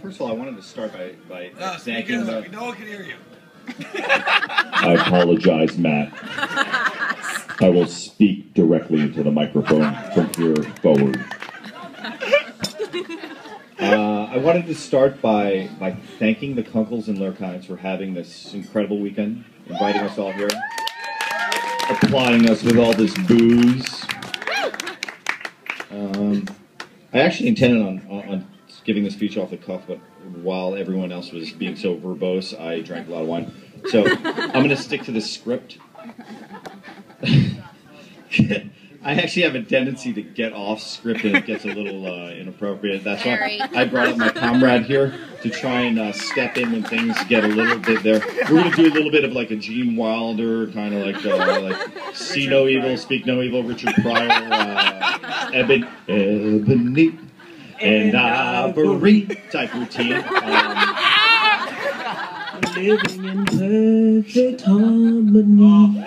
first of all, I wanted to start by thanking the... No one can hear you. I apologize, Matt. I will speak directly into the microphone from here forward. I wanted to start by thanking the Kunkles and Lurkines for having this incredible weekend, inviting us all here, applying us with all this booze. I actually intended on giving the speech off the cuff, but while everyone else was being so verbose, I drank a lot of wine. So I'm going to stick to the script. I actually have a tendency to get off script and it gets a little inappropriate. That's why I brought up my comrade here to try and step in when things get a little bit there. We're going to do a little bit of like a Gene Wilder, kind of like see no evil, speak no evil, Richard Pryor, Ebony and Ivory type routine. Living in perfect harmony.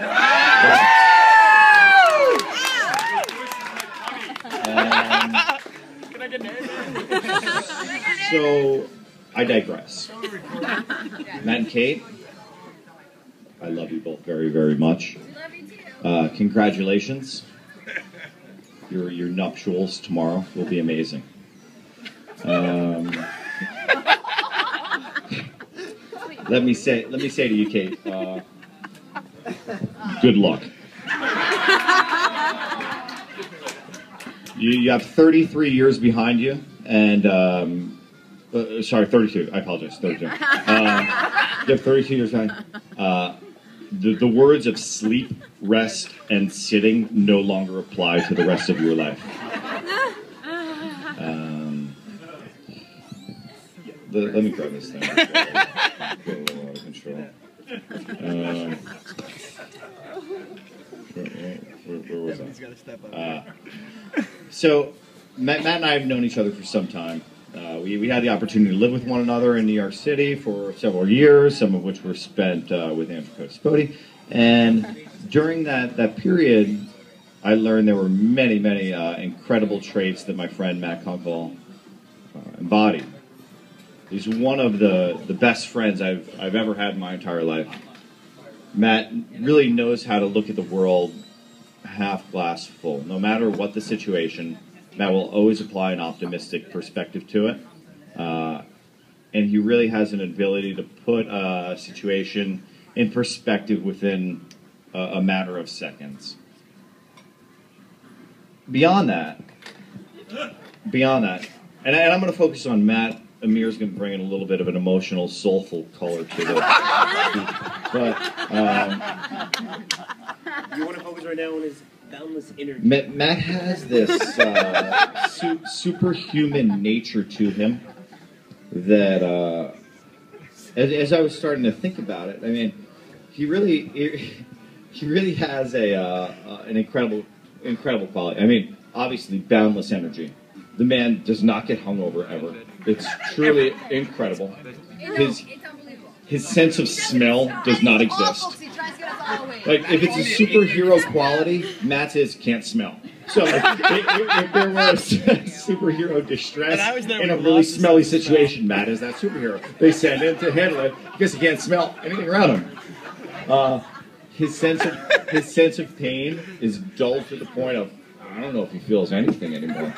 So, I digress. Matt and Kate, I love you both very, very much. Congratulations. Your nuptials tomorrow will be amazing. Let me say to you, Kate, good luck. You have 33 years behind you, and, sorry, 32, I apologize, 32. You have 32 years behind. The words of sleep, rest, and sitting no longer apply to the rest of your life. Let me grab this thing. Get a little out of control. Where was I? So, Matt and I have known each other for some time. We had the opportunity to live with one another in New York City for several years, some of which were spent with Andrew Spody. And during that period, I learned there were many, many incredible traits that my friend Matt Kunkel embodied. He's one of the best friends I've ever had in my entire life. Matt really knows how to look at the world half glass full. No matter what the situation, Matt will always apply an optimistic perspective to it. And he really has an ability to put a situation in perspective within a matter of seconds. Beyond that, and I'm going to focus on Matt. Amir's going to bring in a little bit of an emotional, soulful color to the but you want to focus right now on his boundless energy. Matt has this superhuman nature to him that, as I was starting to think about it, I mean, he really has an incredible quality. I mean, obviously, boundless energy. The man does not get hungover ever. It's truly incredible. His sense of smell does not exist. Like, if it's a superhero quality, Matt's can't smell. So, if there was superhero distress in a really smelly situation, Matt is that superhero. They send him to handle it because he can't smell anything around him. His sense of pain is dull to the point of, I don't know if he feels anything anymore.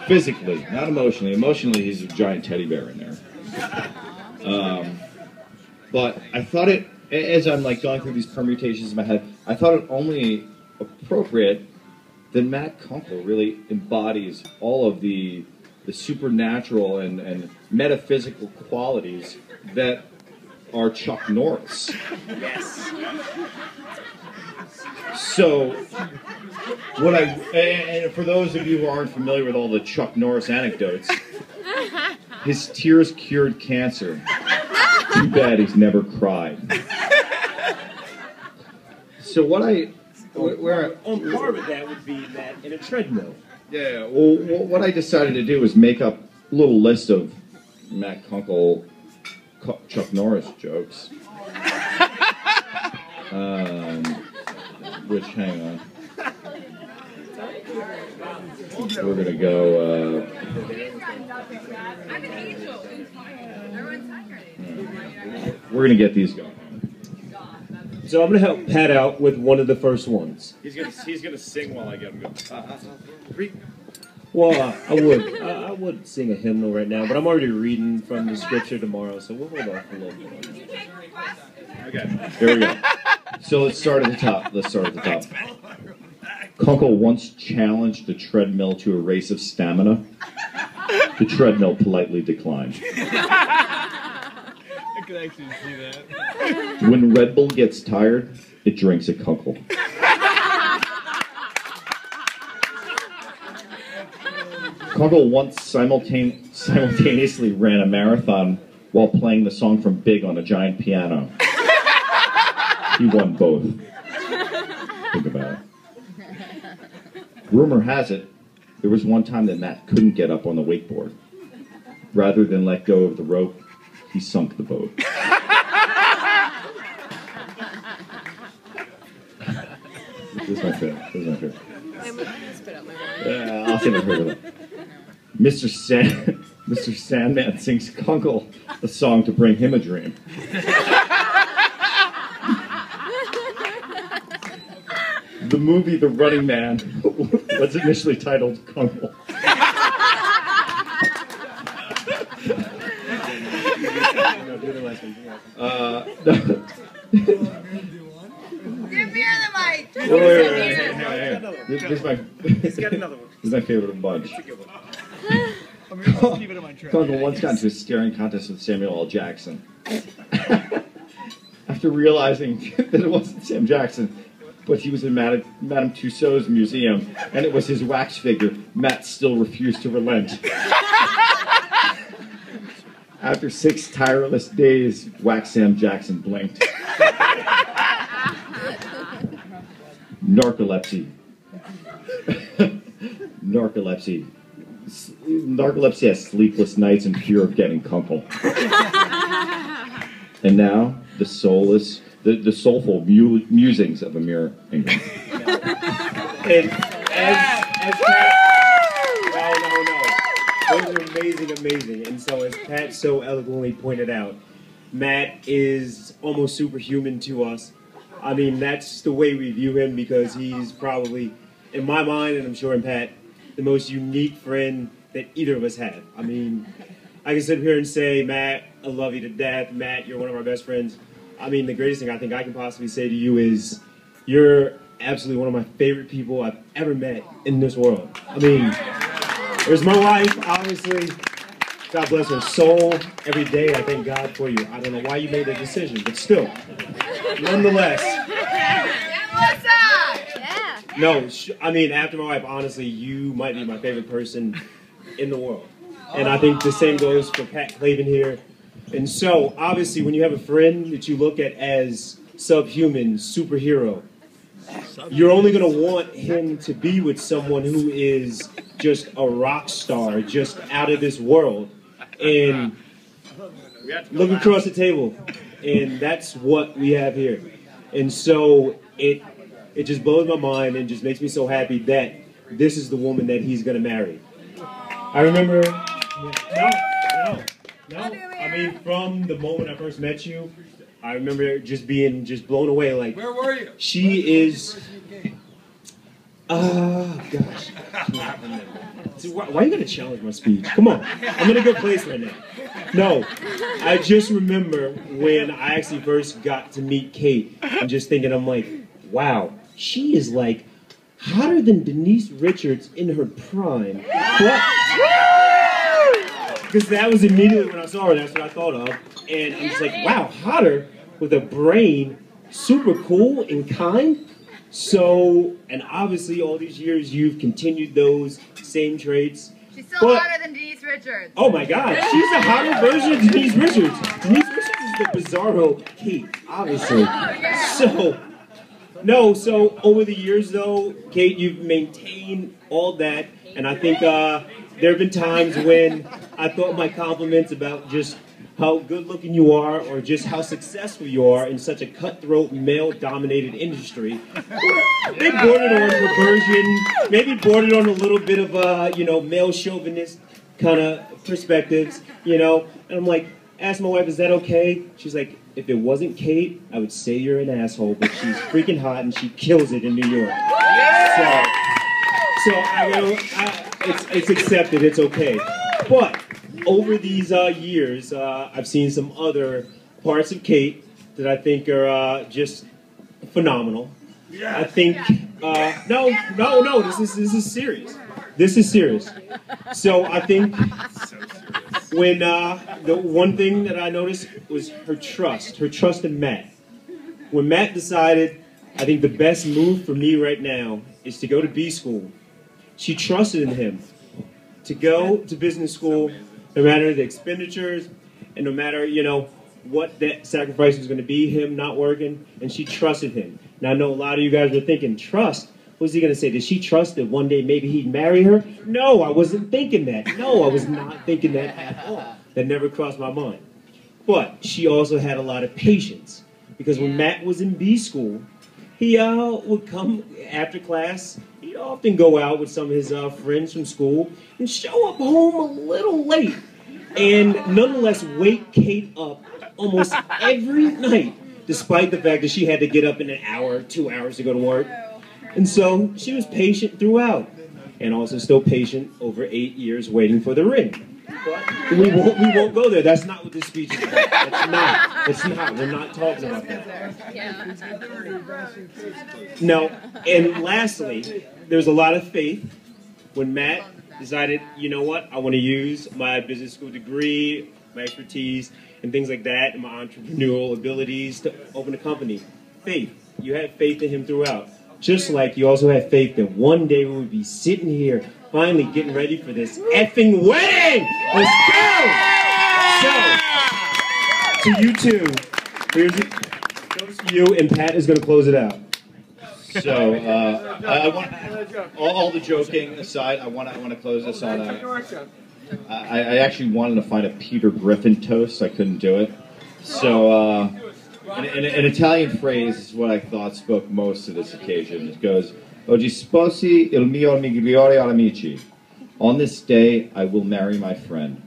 Physically, not emotionally. Emotionally, he's a giant teddy bear in there. But I thought it, as I'm like going through these permutations in my head, I thought it only appropriate that Matt Kunkel really embodies all of the supernatural and metaphysical qualities that are Chuck Norris. Yes. So, and for those of you who aren't familiar with all the Chuck Norris anecdotes, his tears cured cancer. Too bad he's never cried. So on par with that would be that in a treadmill. Yeah, well, what I decided to do was make up a little list of Matt Kunkel Chuck Norris jokes. Which, hang on. We're going to go... I'm an angel. we're gonna get these going. So I'm gonna help Pat out with one of the first ones. He's gonna sing while I get him going. Well, I would sing a hymnal right now, but I'm already reading from the scripture tomorrow, so we'll hold off a little bit. Okay, here we go. So let's start at the top. Kunkel once challenged the treadmill to a race of stamina. The treadmill politely declined. I could actually see that. When Red Bull gets tired, it drinks a Kunkel. Kunkel once simultaneously ran a marathon while playing the song from Big on a giant piano. He won both. Think about it. Rumor has it, there was one time that Matt couldn't get up on the wakeboard. Rather than let go of the rope, he sunk the boat. This is my favorite. I'm gonna spit out my water. I'll say my favorite. Mr. Sandman sings Kunkel a song to bring him a dream. The movie The Running Man was initially titled Kunkel. Give me the mic. This is my favorite of the bunch. Kunkel once got into a staring contest with Samuel L. Jackson. After realizing that it wasn't Sam Jackson, but he was in Madame Tussauds museum, and it was his wax figure, Matt still refused to relent. After 6 tireless days, Wax Sam Jackson blinked. Narcolepsy. Narcolepsy has sleepless nights and fear of getting Kunkel. And now, the soulful musings of Amir Ingram. And as Pat, no. Those are amazing. And so as Pat so eloquently pointed out, Matt is almost superhuman to us. I mean, that's the way we view him because he's probably, in my mind, and I'm sure in Pat, the most unique friend that either of us have. I mean, I can sit here and say, Matt, I love you to death. Matt, you're one of our best friends. I mean, the greatest thing I think I can possibly say to you is you're absolutely one of my favorite people I've ever met in this world. I mean, there's my wife, obviously. God bless her soul. Every day I thank God for you. I don't know why you made that decision, but still, nonetheless. No, I mean, after my wife, honestly, you might be my favorite person in the world. And I think the same goes for Pat Clavin here. And so, obviously, when you have a friend that you look at as subhuman, superhero, you're only going to want him to be with someone who is just a rock star, just out of this world. And look across the table, and that's what we have here. And so it just blows my mind and just makes me so happy that this is the woman that he's going to marry. I remember, no. I mean, from the moment I first met you, I remember just being blown away. Like, where were you? She is. Gosh. So why are you gonna challenge my speech? Come on, I'm in a good place right now. No, I just remember when I actually first got to meet Kate, and just thinking, I'm like, wow, she is like hotter than Denise Richards in her prime. Because that was immediately when I saw her, that's what I thought of. And I'm just like, wow, hotter with a brain, super cool and kind. So, and obviously all these years you've continued those same traits. She's still hotter than Denise Richards. Oh my God, she's a hotter version of Denise Richards. Denise Richards is the bizarro Kate, obviously. So over the years though, Kate, you've maintained all that. And I think there have been times when I thought my compliments about just how good looking you are or just how successful you are in such a cutthroat male-dominated industry, they bordered on perversion, maybe bordered on a little bit of male chauvinist kind of perspectives, And I'm like, asked my wife, is that okay? She's like, if it wasn't Kate, I would say you're an asshole, but she's freaking hot and she kills it in New York. So it's accepted, it's okay. But over these years, I've seen some other parts of Kate that I think are just phenomenal. I think, no, this is serious. This is serious. So I think when the one thing that I noticed was her trust in Matt. When Matt decided, I think the best move for me right now is to go to B school, she trusted in him to go to business school, no matter the expenditures and no matter, you know, what that sacrifice was going to be, him not working, and she trusted him. Now, I know a lot of you guys were thinking, trust? What was he going to say? Did she trust that one day maybe he'd marry her? No, I wasn't thinking that. No, I was not thinking that at all. That never crossed my mind. But she also had a lot of patience, because when Matt was in B school, he would come after class. He'd often go out with some of his friends from school and show up home a little late, and nonetheless wake Kate up almost every night, despite the fact that she had to get up in an hour, 2 hours to go to work. And so she was patient throughout, and also still patient over 8 years waiting for the ring. But we won't go there. That's not what this speech is about. It's not. We're not talking about that. No. And lastly, there's a lot of faith when Matt decided, you know what, I want to use my business school degree, my expertise, and things like that, and my entrepreneurial abilities to open a company. Faith. You had faith in him throughout. Just like you also had faith that one day we would be sitting here, finally getting ready for this effing wedding! Let's go! So, to you two, goes to you, and Pat is going to close it out. So, I want, all the joking aside, I want to close this on I actually wanted to find a Peter Griffin toast. I couldn't do it. So, an Italian phrase is what I thought spoke most to this occasion. It goes, Oggi sposi il mio migliore amici. On this day, I will marry my friend.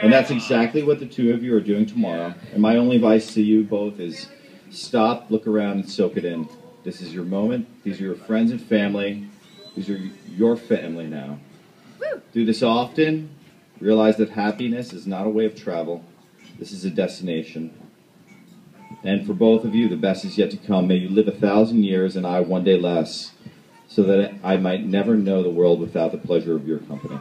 And that's exactly what the two of you are doing tomorrow. And my only advice to you both is stop, look around, and soak it in. This is your moment. These are your friends and family. These are your family now. Do this often. Realize that happiness is not a way of travel. This is a destination. And for both of you, the best is yet to come. May you live 1,000 years and I one day less, so that I might never know the world without the pleasure of your company.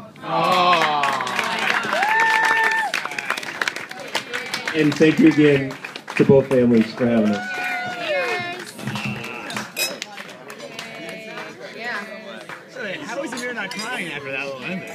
And thank you again to both families for having us. How is Amir not crying after that little ending?